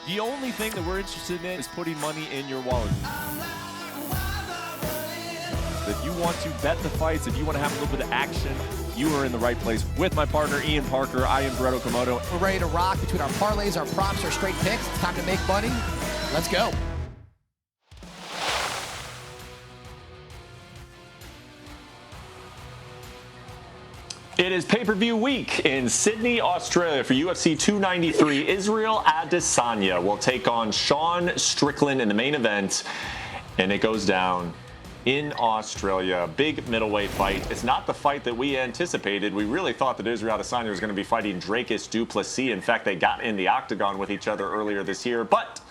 The only thing that we're interested in is putting money in your wallet. If you want to bet the fights, if you want to have a little bit of action, you are in the right place. With my partner, Ian Parker, I am Brett Okamoto. We're ready to rock between our parlays, our props, our straight picks. It's time to make money. Let's go. It is pay-per-view week in Sydney, Australia for UFC 293. Israel Adesanya will take on Sean Strickland in the main event, and it goes down in Australia. Big middleweight fight. It's not the fight that we anticipated. We really thought that Israel Adesanya was going to be fighting Dricus du Plessis. In fact, they got in the octagon with each other earlier this year, but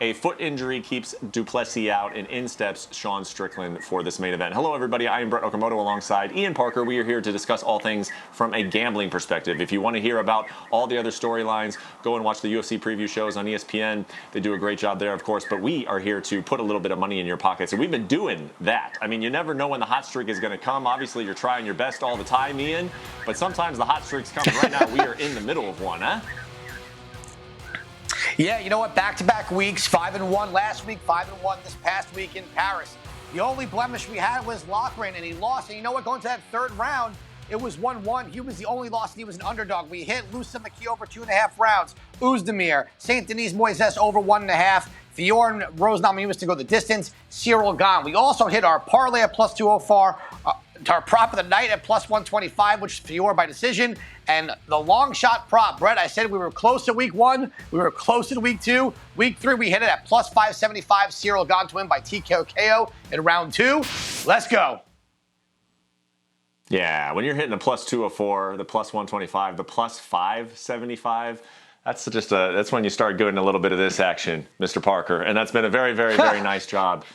a foot injury keeps du Plessis out, and in steps Sean Strickland for this main event. Hello, everybody. I am Brett Okamoto alongside Ian Parker. We are here to discuss all things from a gambling perspective. If you want to hear about all the other storylines, go and watch the UFC preview shows on ESPN. They do a great job there, of course, but we are here to put a little bit of money in your pockets, and we've been doing that. I mean, you never know when the hot streak is going to come. Obviously, you're trying your best all the time, Ian, but sometimes the hot streaks come. Right now, we are in the middle of one, huh? Yeah, you know what? Back-to-back weeks, 5-1 last week, 5-1 this past week in Paris. The only blemish we had was Loughran, and he lost. And you know what? Going to that third round, it was 1-1. He was the only loss, and he was an underdog. We hit Lusa McKee over 2.5 rounds. Uzdemir, St. Denis Moises over 1.5. Fiorn Rose Namajunas to go the distance. Cyril gone. We also hit our parlay at plus 204. Our prop of the night at plus 125, which is Fior by decision. And the long shot prop, Brett, I said we were close to week 1. We were close to week 2. Week 3, we hit it at plus 575. Cyril gone to win by TKO in round 2. Let's go. Yeah, when you're hitting the plus 204, the plus 125, the plus 575, that's when you start getting a little bit of this action, Mr. Parker. And that's been a very, very, very nice job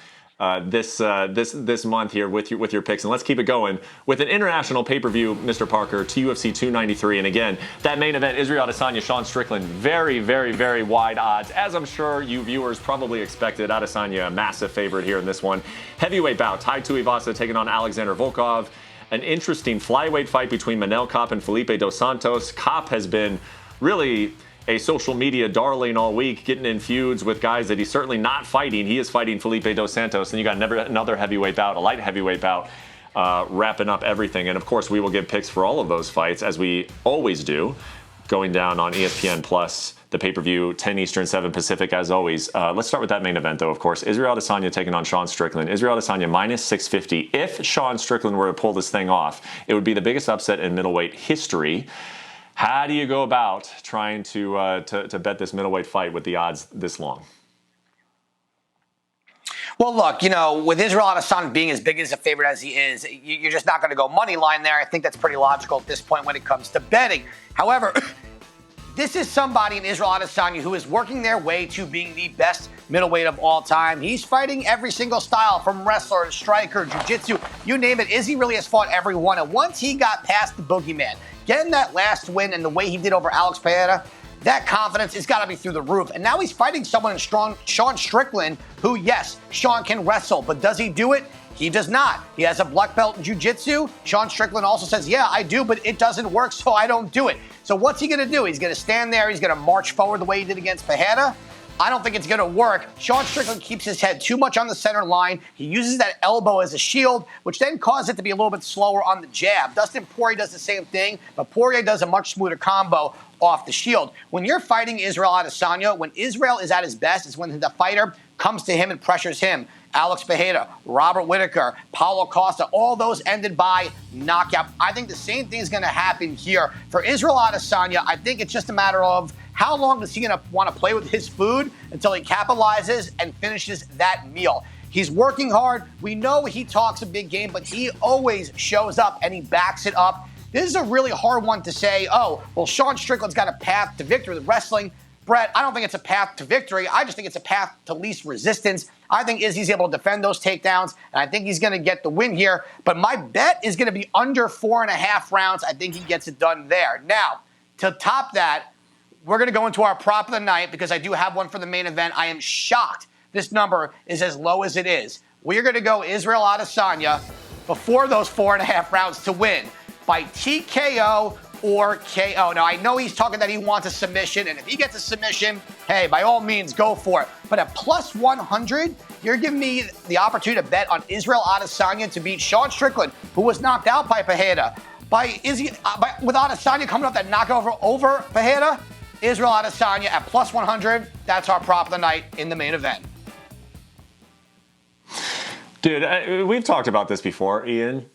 this month here with your picks. And let's keep it going with an international pay-per-view, Mr. Parker, to UFC 293. And again, that main event, Israel Adesanya, Sean Strickland, very, very, very wide odds, as I'm sure you viewers probably expected. Adesanya, a massive favorite here in this one. Heavyweight bout, Tai Tuivasa taking on Alexander Volkov. An interesting flyweight fight between Manel Kape and Felipe Dos Santos. Kape has been really a social media darling all week, getting in feuds with guys that he's certainly not fighting. He is fighting Felipe Dos Santos, and you got another heavyweight bout, a light heavyweight bout, wrapping up everything. And of course, we will give picks for all of those fights, as we always do, going down on ESPN Plus, the pay-per-view, 10 Eastern, 7 Pacific, as always. Let's start with that main event, though, of course. Israel Adesanya taking on Sean Strickland. Israel Adesanya minus 650. If Sean Strickland were to pull this thing off, it would be the biggest upset in middleweight history. How do you go about trying to bet this middleweight fight with the odds this long? Well, look, with Israel Adesanya being as big as a favorite as he is, you're just not going to go money line there. I think that's pretty logical at this point when it comes to betting. However, this is somebody in Israel Adesanya who is working their way to being the best middleweight of all time. He's fighting every single style, from wrestler to striker, jiu-jitsu, you name it. Izzy really has fought every one. And once he got past the boogeyman, getting that last win and the way he did over Alex Pereira, that confidence has got to be through the roof. And now he's fighting someone in Sean Strickland, who, yes, Sean can wrestle, but does he do it? He does not. He has a black belt in jiu-jitsu. Sean Strickland also says, yeah, I do, but it doesn't work, so I don't do it. So what's he going to do? He's going to stand there. He's going to march forward the way he did against Pereira. I don't think it's going to work. Sean Strickland keeps his head too much on the center line. He uses that elbow as a shield, which then causes it to be a little bit slower on the jab. Dustin Poirier does the same thing, but Poirier does a much smoother combo off the shield. When you're fighting Israel Adesanya, when Israel is at his best, is when the fighter comes to him and pressures him. Alex Pereira, Robert Whittaker, Paulo Costa, all those ended by knockout. I think the same thing is going to happen here. For Israel Adesanya, I think it's just a matter of how long is he going to want to play with his food until he capitalizes and finishes that meal. He's working hard. We know he talks a big game, but he always shows up and he backs it up. This is a really hard one to say, oh, well, Sean Strickland's got a path to victory with wrestling. Brett, I don't think it's a path to victory. I just think it's a path to least resistance. I think Izzy's able to defend those takedowns, and I think he's going to get the win here. But my bet is going to be under 4.5 rounds. I think he gets it done there. Now, to top that, we're going to go into our prop of the night because I do have one for the main event. I am shocked this number is as low as it is. We're going to go Israel Adesanya before those 4.5 rounds to win by TKO or KO. Now, I know he's talking that he wants a submission, and if he gets a submission, hey, by all means, go for it. But at plus 100, you're giving me the opportunity to bet on Israel Adesanya to beat Sean Strickland, who was knocked out by Pereira. With Adesanya coming up that knockout over Pereira, Israel Adesanya at plus 100, that's our prop of the night in the main event. Dude, we've talked about this before, Ian.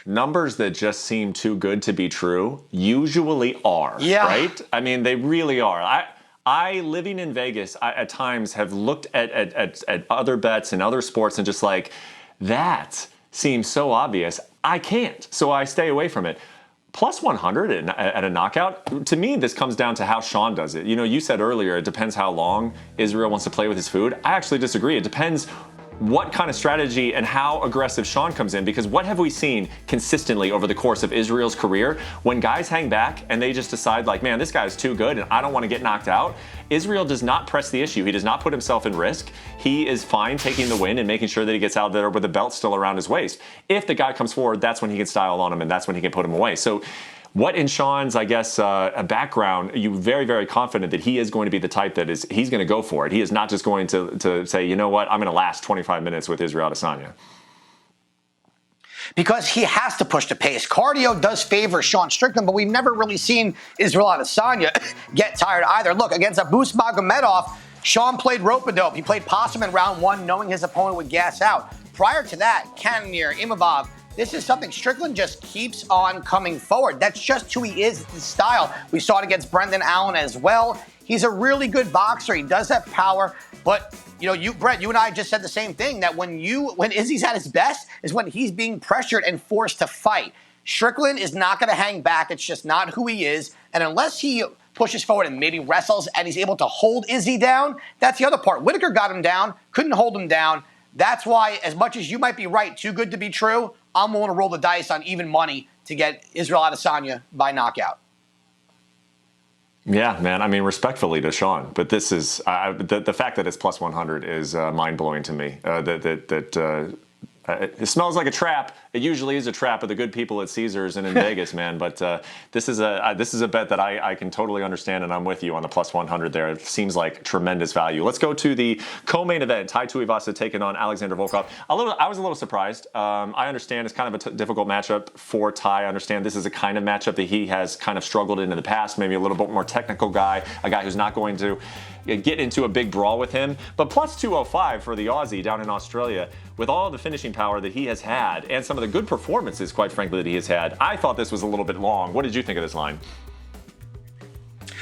Numbers that just seem too good to be true usually are, right? I mean, they really are. I living in Vegas, at times have looked at other bets and other sports and just like, that seems so obvious. I can't, so I stay away from it. Plus 100 at a knockout, to me, this comes down to how Sean does it. You know, you said earlier, it depends how long Israel wants to play with his food. I actually disagree. It depends what kind of strategy and how aggressive Sean comes in, because what have we seen consistently over the course of Israel's career? When guys hang back and they just decide like, man, this guy's too good and I don't want to get knocked out, Israel does not press the issue. He does not put himself in risk. He is fine taking the win and making sure that he gets out there with the belt still around his waist. If the guy comes forward, that's when he can style on him and that's when he can put him away. So what in Sean's, I guess, background, are you very, very confident that he is going to be the type that he's going to go for it? He is not just going to say, you know what, I'm going to last 25 minutes with Israel Adesanya. Because he has to push the pace. Cardio does favor Sean Strickland, but we've never really seen Israel Adesanya get tired either. Look, against Abus Magomedov, Sean played rope-a-dope. He played possum in round one, knowing his opponent would gas out. Prior to that, Cannonier, Imavov, this is something Strickland just keeps on coming forward. That's just who he is, his style. We saw it against Brendan Allen as well. He's a really good boxer. He does have power, but you know, Brett, you and I just said the same thing, that when Izzy's at his best is when he's being pressured and forced to fight. Strickland is not going to hang back. It's just not who he is. And unless he pushes forward and maybe wrestles and he's able to hold Izzy down, that's the other part. Whitaker got him down, couldn't hold him down. That's why, as much as you might be right, too good to be true, I'm willing to roll the dice on even money to get Israel Adesanya by knockout. Yeah, man. I mean, respectfully to Sean, but this is the fact that it's plus 100 is mind blowing to me. It smells like a trap. It usually is a trap of the good people at Caesars and in Vegas, man. But this is a bet that I can totally understand, and I'm with you on the plus 100 there. It seems like tremendous value. Let's go to the co-main event. Tai Tuivasa taking on Alexander Volkov. I was a little surprised. I understand it's kind of a difficult matchup for Tai. I understand this is a kind of matchup that he has kind of struggled in the past. Maybe a little bit more technical guy, a guy who's not going to get into a big brawl with him. But plus 205 for the Aussie down in Australia, with all of the finishing power that he has had and some of the good performances, quite frankly, that he has had, I thought this was a little bit long. What did you think of this line?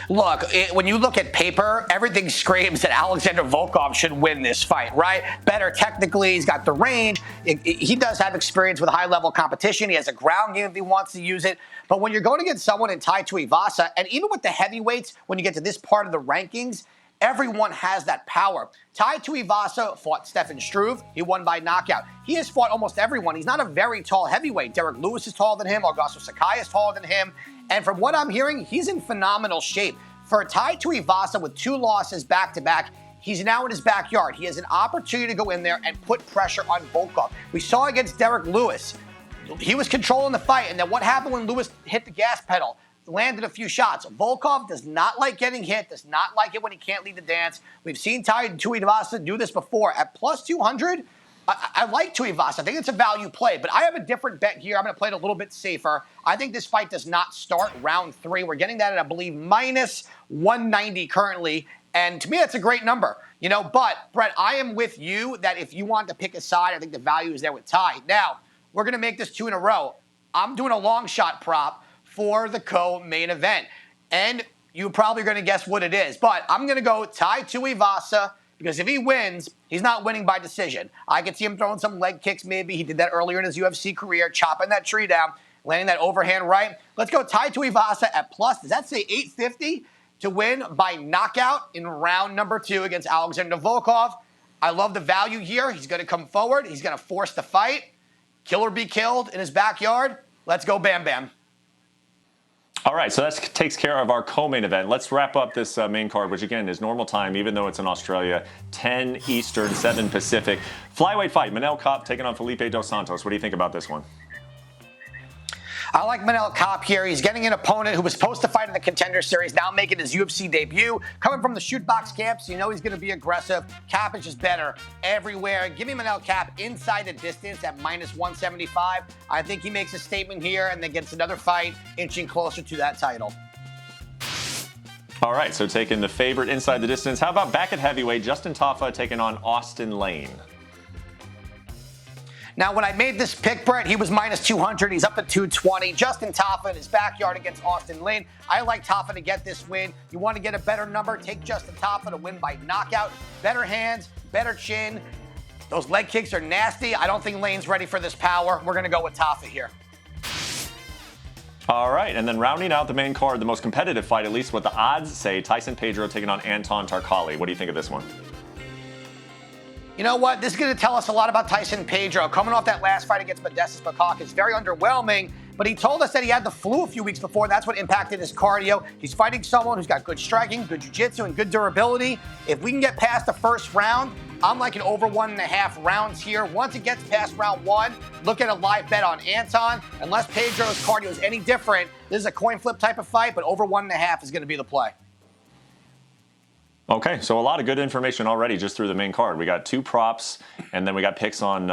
Look, when you look at paper, everything screams that Alexander Volkov should win this fight, right? Better technically, he's got the range. He does have experience with high-level competition. He has a ground game if he wants to use it. But when you're going against someone in Tai Tuivasa, and even with the heavyweights, when you get to this part of the rankings, everyone has that power. Tai Tuivasa fought Stefan Struve. He won by knockout. He has fought almost everyone. He's not a very tall heavyweight. Derek Lewis is taller than him. Augusto Sakai is taller than him. And from what I'm hearing, he's in phenomenal shape. For Tai Tuivasa with 2 losses back-to-back, he's now in his backyard. He has an opportunity to go in there and put pressure on Volkov. We saw against Derek Lewis. He was controlling the fight. And then what happened when Lewis hit the gas pedal? Landed a few shots. Volkov does not like getting hit, does not like it when he can't lead the dance. We've seen Tai Tuivasa do this before. At plus 200, I like Tuivasa. I think it's a value play, but I have a different bet here. I'm going to play it a little bit safer. I think this fight does not start round 3. We're getting that at, I believe, minus 190 currently, and to me, that's a great number. You know, but, Brett, I am with you that if you want to pick a side, I think the value is there with Tai. Now, we're going to make this 2 in a row. I'm doing a long shot prop for the co-main event. And you're probably going to guess what it is. But I'm going to go Tai Tuivasa, because if he wins, he's not winning by decision. I could see him throwing some leg kicks maybe. He did that earlier in his UFC career, chopping that tree down, landing that overhand right. Let's go Tai Tuivasa at plus, does that say 850 to win by knockout in round number 2 against Alexander Volkov? I love the value here. He's going to come forward. He's going to force the fight. Kill or be killed in his backyard. Let's go Bam Bam. All right, so that takes care of our co-main event. Let's wrap up this main card, which again is normal time, even though it's in Australia, 10 Eastern, 7 Pacific. Flyweight fight, Manel Kape taking on Felipe Dos Santos. What do you think about this one? I like Manel Kape here. He's getting an opponent who was supposed to fight in the Contender Series, now making his UFC debut. Coming from the shoot box camps, you know he's going to be aggressive. Kape is just better everywhere. Give me Manel Kape inside the distance at -175. I think he makes a statement here and then gets another fight inching closer to that title. All right, so taking the favorite inside the distance. How about back at heavyweight, Justin Tafa taking on Austin Lane? Now, when I made this pick, Brett, he was -200. He's up at 220. Justin Tafa in his backyard against Austin Lane. I like Tafa to get this win. You want to get a better number, take Justin Tafa to win by knockout. Better hands, better chin. Those leg kicks are nasty. I don't think Lane's ready for this power. We're going to go with Tafa here. All right, and then rounding out the main card, the most competitive fight, at least what the odds say, Tyson Pedro taking on Anton Tarkali. What do you think of this one? You know what? This is going to tell us a lot about Tyson Pedro. Coming off that last fight against Modestas Bukauskas, it's very underwhelming, but he told us that he had the flu a few weeks before. That's what impacted his cardio. He's fighting someone who's got good striking, good jiu-jitsu, and good durability. If we can get past the first round, I'm liking over 1.5 rounds here. Once it gets past round 1, look at a live bet on Anton. Unless Pedro's cardio is any different, this is a coin flip type of fight, but over 1.5 is going to be the play. Okay, so a lot of good information already just through the main card. We got 2 props, and then we got picks on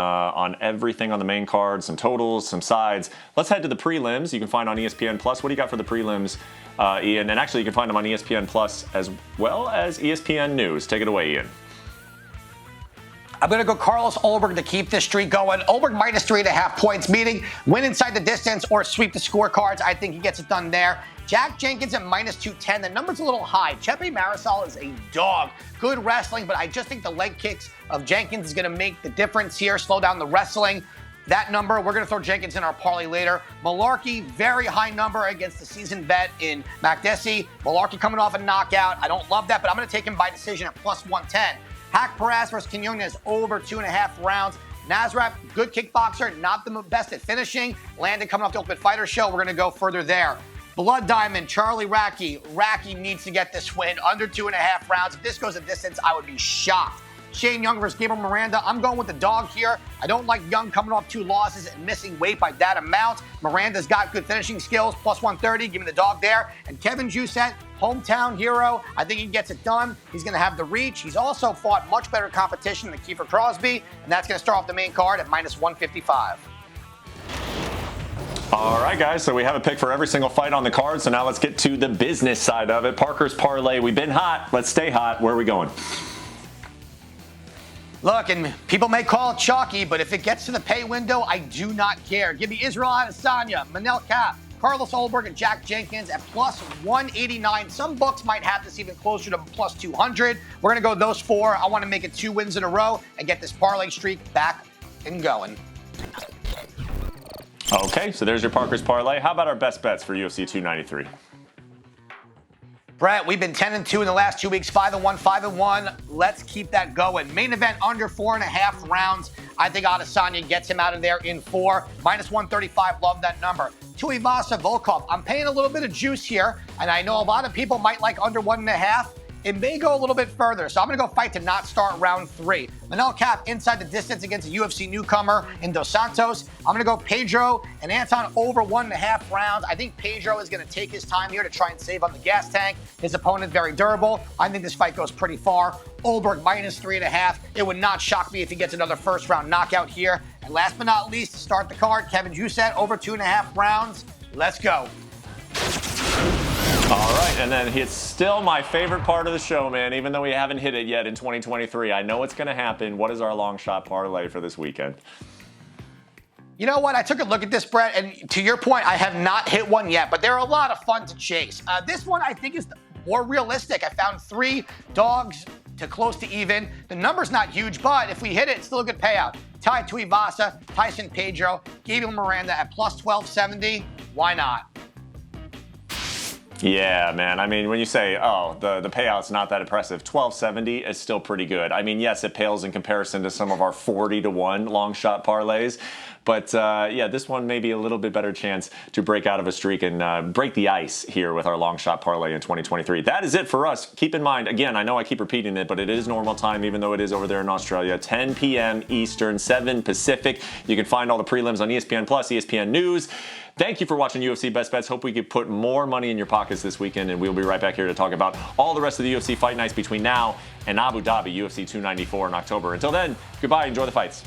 everything on the main card, some totals, some sides. Let's head to the prelims. You can find on ESPN Plus. What do you got for the prelims, Ian? And actually, you can find them on ESPN Plus as well as ESPN News. Take it away, Ian. I'm going to go Carlos Ulberg to keep this streak going. Ulberg -3.5 points, meaning win inside the distance or sweep the scorecards. I think he gets it done there. Jack Jenkins at -210. The number's a little high. Chepe Marisol is a dog. Good wrestling, but I just think the leg kicks of Jenkins is going to make the difference here, slow down the wrestling. That number, we're going to throw Jenkins in our parlay later. Malarkey, very high number against the seasoned vet in Makdessi. Malarkey coming off a knockout. I don't love that, but I'm going to take him by decision at +110. Hack Perez versus Quinones over 2.5 rounds. Nasrat, good kickboxer, not the best at finishing. Landon coming off the Ultimate Fighter show. We're going to go further there. Blood Diamond, Charlie Racky. Racky needs to get this win under 2.5 rounds. If this goes a distance, I would be shocked. Shane Young versus Gabriel Miranda. I'm going with the dog here. I don't like Young coming off 2 losses and missing weight by that amount. Miranda's got good finishing skills, +130. Give me the dog there. And Kevin Jousset, hometown hero. I think he gets it done. He's going to have the reach. He's also fought much better competition than Kiefer Crosby, and that's going to start off the main card at -155. All right, guys, so we have a pick for every single fight on the card. So now let's get to the business side of it. Parker's Parlay. We've been hot. Let's stay hot. Where are we going? Look, and people may call it chalky, but if it gets to the pay window, I do not care. Give me Israel Adesanya, Manel Kape, Carlos Ulberg, and Jack Jenkins at +189. Some books might have this even closer to +200. We're going to go those 4. I want to make it 2 wins in a row and get this parlay streak back and going. Okay, so there's your Parker's Parlay. How about our best bets for UFC 293? Brett, we've been 10-2 in the last 2 weeks, 5-1, 5-1. Let's keep that going. Main event under 4.5 rounds. I think Adesanya gets him out of there in 4. -135, love that number. Tuivasa Volkov. I'm paying a little bit of juice here, and I know a lot of people might like under 1.5. It may go a little bit further, so I'm going to go fight to not start round 3. Manel Kape inside the distance against a UFC newcomer in Dos Santos. I'm going to go Pedro and Anton over 1.5 rounds. I think Pedro is going to take his time here to try and save on the gas tank. His opponent very durable. I think this fight goes pretty far. Ulberg -3.5. It would not shock me if he gets another first-round knockout here. And last but not least, to start the card, Kevin Jousset over 2.5 rounds. Let's go. All right, and then it's still my favorite part of the show, man, even though we haven't hit it yet in 2023. I know it's going to happen. What is our long shot parlay for this weekend? You know what? I took a look at this, Brett, and to your point, I have not hit one yet, but they're a lot of fun to chase. This one, I think, is more realistic. I found 3 dogs to close to even. The number's not huge, but if we hit it, it's still a good payout. Tai Tuivasa, Tyson Pedro, Gabriel Miranda at +1270. Why not? Yeah, man. I mean, when you say, oh, the payout's not that impressive, 1270 is still pretty good. I mean, yes, it pales in comparison to some of our 40-1 long shot parlays. But yeah, this one may be a little bit better chance to break out of a streak and break the ice here with our long shot parlay in 2023. That is it for us. Keep in mind, again, I know I keep repeating it, but it is normal time, even though it is over there in Australia, 10 p.m. Eastern, 7 Pacific. You can find all the prelims on ESPN Plus, ESPN News. Thank you for watching UFC Best Bets. Hope we could put more money in your pockets this weekend, and we'll be right back here to talk about all the rest of the UFC fight nights between now and Abu Dhabi UFC 294 in October. Until then, goodbye. Enjoy the fights.